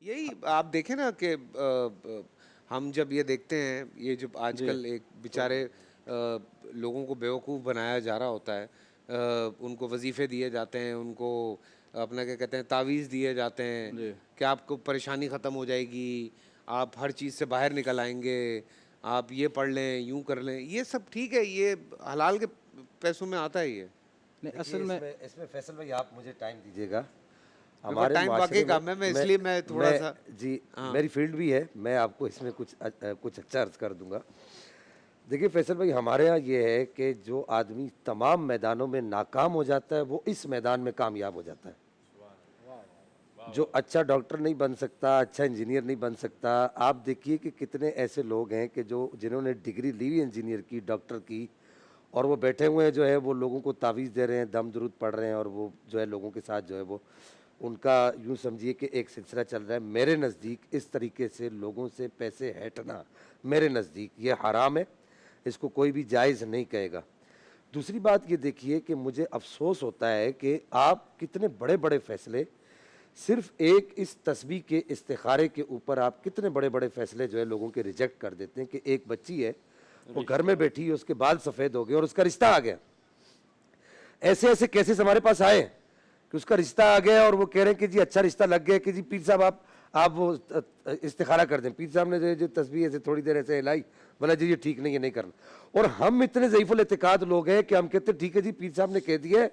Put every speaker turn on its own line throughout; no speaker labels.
یہی آپ دیکھیں نا کہ ہم جب یہ دیکھتے ہیں، یہ جب آج
جی
کل ایک بیچارے لوگوں کو بیوقوف بنایا جا رہا ہوتا ہے، ان کو وظیفے دیے جاتے ہیں، ان کو اپنا کیا کہتے ہیں تعویذ دیے جاتے ہیں
جی
کہ آپ کو پریشانی ختم ہو جائے گی، آپ ہر چیز سے باہر نکل آئیں گے، آپ یہ پڑھ لیں، یوں کر لیں. یہ سب ٹھیک ہے، یہ حلال کے پیسوں میں آتا ہے یہ.
نہیں
دیکھیے
اصل میں
اس میں فیصل بھائی آپ مجھے ٹائم دیجیے گا.
میرے پاس
ہمارے
ٹائم
معاشرے
واقعی کم ہے، میں اس لیے میں تھوڑا
میں
سا
جی
ہاں
میری فیلڈ بھی ہے، میں آپ کو اس میں کچھ اچھا عرض کر دوں گا. دیکھیے فیصل بھائی، ہمارے ہاں یہ ہے کہ جو آدمی تمام میدانوں میں ناکام ہو جاتا ہے وہ اس میدان میں کامیاب ہو جاتا ہے. جو اچھا ڈاکٹر نہیں بن سکتا، اچھا انجینئر نہیں بن سکتا. آپ دیکھیے کہ کتنے ایسے لوگ ہیں کہ جنہوں نے ڈگری لی ہوئی انجینئر کی، ڈاکٹر کی، اور وہ بیٹھے ہوئے ہیں جو ہے وہ لوگوں کو تعویذ دے رہے ہیں، دم درود پڑھ رہے ہیں، اور وہ جو ہے لوگوں کے ساتھ جو ہے وہ ان کا یوں سمجھیے کہ ایک سلسلہ چل رہا ہے. میرے نزدیک اس طریقے سے لوگوں سے پیسے ہٹنا میرے نزدیک یہ حرام ہے، اس کو کوئی بھی جائز نہیں کہے گا. دوسری بات یہ دیکھیے کہ مجھے افسوس ہوتا ہے کہ آپ کتنے بڑے بڑے فیصلے صرف ایک اس تسبیح کے استخارے کے اوپر آپ کتنے بڑے بڑے فیصلے جو ہے لوگوں کے ریجیکٹ کر دیتے ہیں. کہ ایک بچی ہے وہ گھر میں بیٹھی ہے، اس کے بال سفید ہو گئے اور اس کا رشتہ آ گیا. ایسے ایسے کیسز ہمارے پاس آئے کہ اس کا رشتہ آ گیا اور وہ کہہ رہے ہیں کہ جی اچھا رشتہ لگ گیا، کہ جی پیر صاحب آپ وہ استخارہ کر دیں. پیر صاحب نے جو تسبیح ایسے تھوڑی دیر ایسے ہلائی، بولا جی یہ ٹھیک نہیں ہے، نہیں کرنا. اور ہم اتنے ضعیف الاعتقاد لوگ ہیں کہ ہم کہتے ہیں ٹھیک ہے جی پیر صاحب نے کہہ دیا ہے،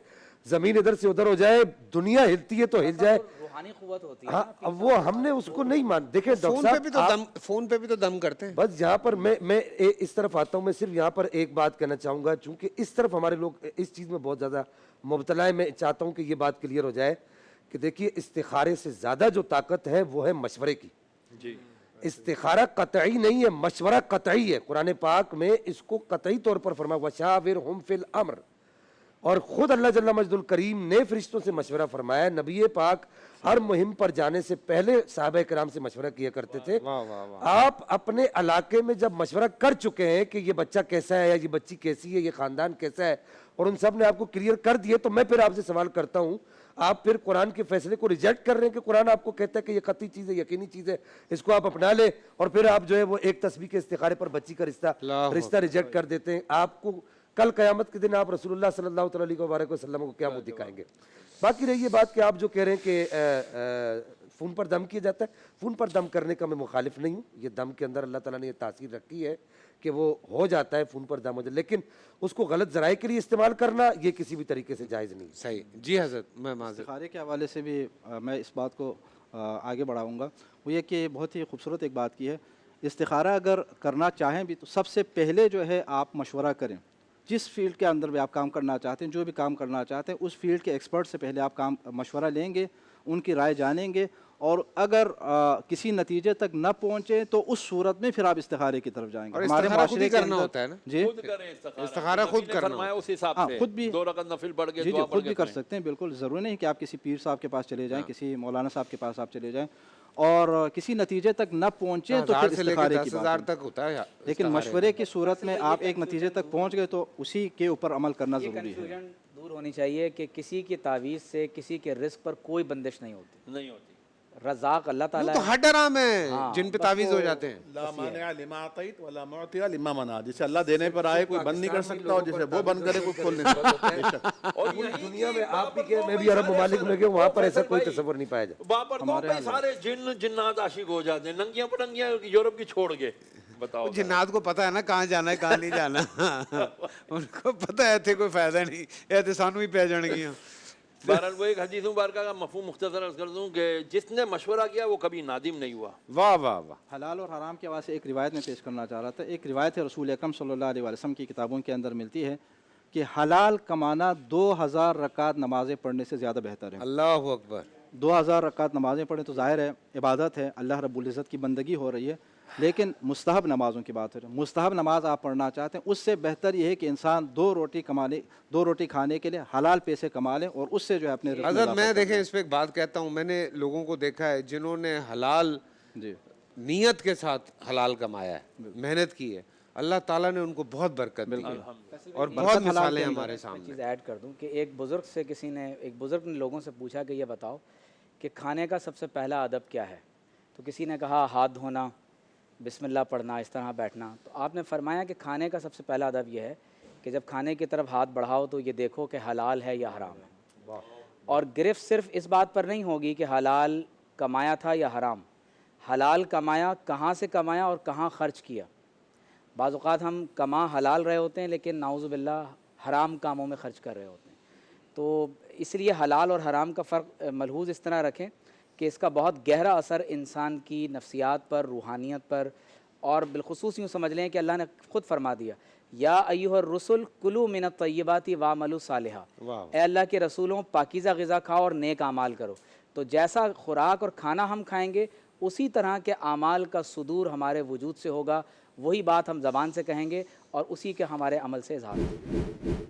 زمین ادھر سے ادھر ہو جائے، دنیا ہلتی ہے تو ہل جائے.
روحانی قوت ہوتی ہے
ہاں
نا پیر
اب
صاحب
وہ
کے
ہم نے
پاس،
اس کو
تو
نہیں مان. دیکھیں
وہ
ڈاکٹر صاحب
فون پہ بھی تو دم کرتے ہیں.
بس یہاں پر میں اس طرف آتا ہوں. میں صرف یہاں پر ایک بات کہنا چاہوں گا، چونکہ اس طرف ہمارے لوگ اس چیز میں بہت زیادہ مبتلا ہے. میں چاہتا ہوں کہ یہ بات کلیئر ہو جائے کہ دیکھیے استخارے سے زیادہ جو طاقت ہے وہ ہے مشورے کی. استخارہ قطعی نہیں ہے، مشورہ قطعی ہے. قرآن پاک میں اس کو قطعی طور پر فرمایا وَشَاوِرْهُمْ فِي الْأَمْرِ، اور خود اللہ جل مجد الکریم نے فرشتوں سے مشورہ فرمایا. نبی پاک ہر مہم پر جانے سے پہلے صحابہ کرام سے مشورہ کیا کرتے تھے. آپ اپنے علاقے میں جب مشورہ کر چکے ہیں کہ یہ بچہ کیسا ہے یا یہ بچی کیسی ہے، یہ خاندان کیسا ہے، اور ان سب نے آپ کو کلیئر کر دیے، تو میں پھر آپ سے سوال کرتا ہوں، آپ پھر قرآن کے فیصلے کو ریجیکٹ کر رہے ہیں کہ قرآن آپ کو کہتا ہے کہ یہ قطعی چیز ہے، یقینی چیز ہے، اس کو آپ اپنا لیں، اور پھر آپ جو ہے وہ ایک تسبیح کے استخارے پر بچی کا رشتہ ریجیکٹ کر دیتے ہیں. آپ کو کل قیامت کے دن آپ رسول اللہ صلی اللہ تعالی علیہ وسلم کو کیا منہ دکھائیں گے؟ باقی رہی یہ بات کہ آپ جو کہہ رہے ہیں کہ فون پر دم کیا جاتا ہے، فون پر دم کرنے کا میں مخالف نہیں ہوں. یہ دم کے اندر اللہ تعالیٰ نے یہ تاثیر رکھی ہے کہ وہ ہو جاتا ہے، فون پر دم ہو جاتا ہے، لیکن اس کو غلط ذرائع کے لیے استعمال کرنا یہ کسی بھی طریقے سے جائز نہیں.
صحیح. جی حضرت، میں معذرت.
استخارے کے حوالے سے بھی میں اس بات کو آگے بڑھاؤں گا. وہ یہ کہ بہت ہی خوبصورت ایک بات کی ہے. استخارہ اگر کرنا چاہیں بھی تو سب سے پہلے جو ہے آپ مشورہ کریں. جس فیلڈ کے اندر بھی آپ کام کرنا چاہتے ہیں، جو بھی کام کرنا چاہتے ہیں، اس فیلڈ کے ایکسپرٹ سے پہلے آپ مشورہ لیں گے، ان کی رائے جانیں گے، اور اگر کسی نتیجے تک نہ پہنچے تو اس صورت میں پھر آپ استخارے کی طرف جائیں گے.
اور
ہمارے
استخارہ خود ہی
معاشرے کے
کرنا
اندر
ہوتا ہے نا.
جی
خود کریں
استخارہ خود کرنا
فرمایا اس حساب سے
خود بھی
2 رکعت نفل پڑھ کے
جی
دعا
خود
پڑھ
بھی
کے
کر
کریں.
سکتے ہیں. بالکل ضروری نہیں کہ آپ کسی پیر صاحب کے پاس چلے جائیں، کسی مولانا صاحب کے پاس آپ چلے جائیں، اور کسی نتیجے تک نہ پہنچے تو
1000
پھر
سے لے کے
استخارے کی
10,000
بات ہے.
تک ہوتا ہے
لیکن مشورے کی صورت میں آپ ایک نتیجے تک پہنچ گئے تو اسی کے اوپر عمل کرنا
یہ
ضروری ہے.
کنفیوژن دور ہونی چاہیے کہ کسی کی تعویذ سے کسی کے رزق پر کوئی بندش نہیں ہوتی.
نہیں ہوتی.
رزاق اللہ
وہ
تعالیٰ
تو
ہے.
ہر ڈرام ہے
ہاں،
جن پہ
بس
تعویذ ہو
وہ
جاتے ہیں.
لا مانع لما اعطیت ولا معطی لما منعت. جسے اللہ دینے پر آئے کوئی بند نہیں کر سکتا، اور جسے وہ بند کرے کوئی کھول نہیں سکتا. بے شک.
اور
پوری
یہی
دنیا
کہ
میں
وہاں
آپ بھی
پر
کہ
تو
میں بھی
بھائی
عرب
سارے
ممالک میں گیا، وہاں پر ایسا کوئی
بھائی
تصور نہیں پایا جائے.
وہاں پر تو بھائی سارے جنات عاشق ہو جاتے ہیں، ننگیاں پٹنگیاں یورپ کی چھوڑ کے. بتاؤ
جنات کو پتا ہے نا کہاں جانا ہے کہاں نہیں جانا. ان کو پتا ہے تھے کوئی فائدہ نہیں، یہ تو سانو ہی پہ جان گیا.
بہرحال وہ ایک حدیث مبارکہ کا مفہوم مختصر عرض کر دوں کہ جس نے مشورہ کیا وہ کبھی نادم نہیں ہوا.
واہ واہ واہ.
حلال اور حرام کے حوالے سے ایک روایت میں پیش کرنا چاہ رہا تھا. ایک روایت ہے رسول اکرم صلی اللہ علیہ وسلم کی کتابوں کے اندر ملتی ہے کہ حلال کمانا 2000 رکعت نمازیں پڑھنے سے زیادہ بہتر ہے.
اللہ اکبر.
2000 رکعت نمازیں پڑھیں تو ظاہر ہے عبادت ہے، اللہ رب العزت کی بندگی ہو رہی ہے، لیکن مستحب نمازوں کی بات ہے. مستحب نماز آپ پڑھنا چاہتے ہیں، اس سے بہتر یہ ہے کہ انسان 2 روٹی کھانے کے لیے حلال پیسے کما لیں اور اس سے جو ہے اپنے رزق میں
حضرت
اضافہ
میں
کر
دیکھیں
لیں.
اس پہ ایک بات کہتا ہوں، میں نے لوگوں کو دیکھا ہے جنہوں نے حلال
جی
نیت کے ساتھ حلال کمایا ہے، محنت کی ہے، اللہ تعالیٰ نے ان کو بہت برکت دی ہے. اور بہت
برکت حلال
مثالیں
کے اندر
ہمارے
میں
سامنے.
چیز ایڈ کر دوں کہ ایک بزرگ نے لوگوں سے پوچھا کہ یہ بتاؤ کہ کھانے کا سب سے پہلا ادب کیا ہے؟ تو کسی نے کہا ہاتھ دھونا، بسم اللہ پڑھنا، اس طرح بیٹھنا. تو آپ نے فرمایا کہ کھانے کا سب سے پہلا ادب یہ ہے کہ جب کھانے کی طرف ہاتھ بڑھاؤ تو یہ دیکھو کہ حلال ہے یا حرام ہے. اور گرفت صرف اس بات پر نہیں ہوگی کہ حلال کمایا تھا یا حرام. حلال کمایا کہاں سے کمایا اور کہاں خرچ کیا. بعض اوقات ہم کما حلال رہے ہوتے ہیں لیکن نعوذ باللہ حرام کاموں میں خرچ کر رہے ہوتے ہیں. تو اس لیے حلال اور حرام کا فرق ملحوظ اس طرح رکھیں کہ اس کا بہت گہرا اثر انسان کی نفسیات پر، روحانیت پر، اور بالخصوص یوں سمجھ لیں کہ اللہ نے خود فرما دیا یا ایھا الرسل کلوا من الطیبات واعملوا صالحا. اے اللہ کے رسولوں، پاکیزہ غذا کھاؤ اور نیک اعمال کرو. تو جیسا خوراک اور کھانا ہم کھائیں گے اسی طرح کے اعمال کا صدور ہمارے وجود سے ہوگا. وہی بات ہم زبان سے کہیں گے اور اسی کے ہمارے عمل سے اظہار ہوگا.